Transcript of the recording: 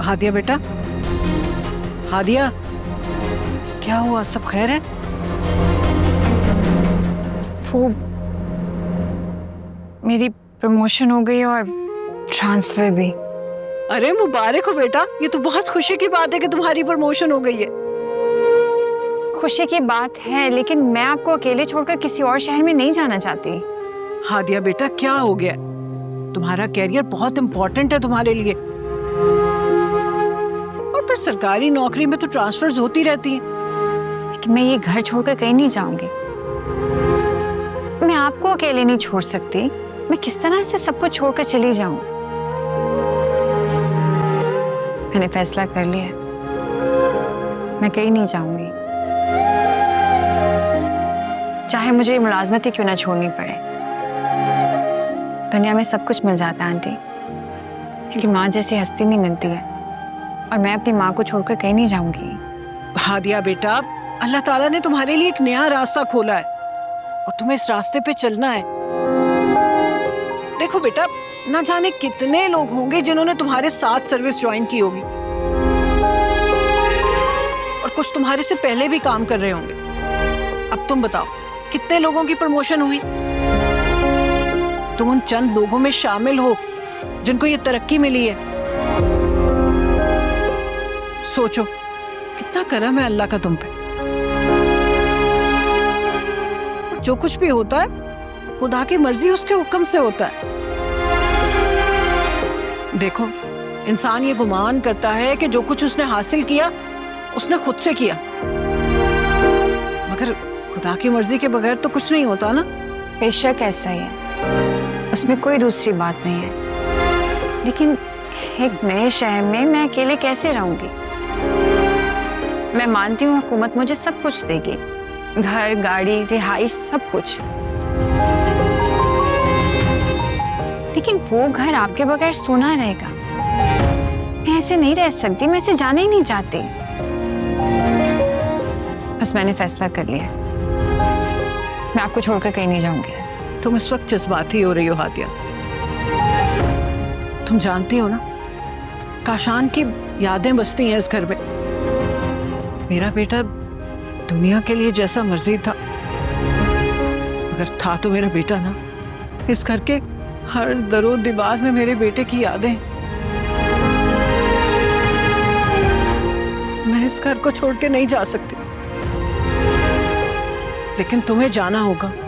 हादिया बेटा, हादिया, क्या हुआ? सब खैर है? वो मेरी प्रमोशन हो गई और ट्रांसफर भी। अरे मुबारक हो बेटा, ये तो बहुत खुशी की बात है कि तुम्हारी प्रमोशन हो गई है। खुशी की बात है, लेकिन मैं आपको अकेले छोड़कर किसी और शहर में नहीं जाना चाहती। हादिया बेटा, क्या हो गया? तुम्हारा कैरियर बहुत इंपॉर्टेंट है तुम्हारे लिए, और फिर सरकारी नौकरी में तो ट्रांसफर्स होती रहती हैं। लेकिन मैं ये घर छोड़कर कहीं नहीं जाऊंगी। मैं आपको अकेले नहीं छोड़ सकती। मैं किस तरह से सब कुछ छोड़कर चली जाऊं? मैंने फैसला कर लिया, मैं कहीं नहीं जाऊंगी, चाहे मुझे मुलाजमत ही क्यों ना छोड़नी पड़े। दुनिया में सब कुछ मिल जाता है आंटी, लेकिन माँ जैसी हस्ती नहीं मिलती है, और मैं अपनी माँ को छोड़कर कहीं नहीं जाऊंगी। हादिया बेटा, अल्लाह ताला ने तुम्हारे लिए एक नया रास्ता खोला है और तुम्हें इस रास्ते पे चलना है। देखो बेटा, ना जाने कितने लोग होंगे जिन्होंने तुम्हारे साथ सर्विस ज्वाइन की होगी, और कुछ तुम्हारे से पहले भी काम कर रहे होंगे। अब तुम बताओ, कितने लोगों की प्रमोशन हुई? तुम उन चंद लोगों में शामिल हो जिनको ये तरक्की मिली है। सोचो, कितना करम है अल्लाह का तुम पे। जो कुछ भी होता है खुदा की मर्जी, उसके हुक्म से होता है। देखो, इंसान ये गुमान करता है कि जो कुछ उसने हासिल किया उसने खुद से किया, मगर खुदा की मर्जी के बगैर तो कुछ नहीं होता ना। बेशक ऐसा ही है, उसमें कोई दूसरी बात नहीं है, लेकिन एक नए शहर में मैं अकेले कैसे रहूंगी? मैं मानती हूँ हुकूमत मुझे सब कुछ देगी, घर, गाड़ी, रिहाइश, सब कुछ, लेकिन वो घर आपके बगैर सूना रहेगा। मैं ऐसे नहीं रह सकती, मैं ऐसे जाना ही नहीं चाहती। बस मैंने फैसला कर लिया, मैं आपको छोड़कर कहीं नहीं जाऊंगी। तुम इस वक्त जज्बाती हो रही हो हादिया। तुम जानती हो ना, काशान की यादें बसती हैं इस घर में। मेरा बेटा दुनिया के लिए जैसा मर्जी था, अगर था तो मेरा बेटा ना। इस घर के हर दरो दीवार में मेरे बेटे की यादें। मैं इस घर को छोड़ के नहीं जा सकती, लेकिन तुम्हें जाना होगा।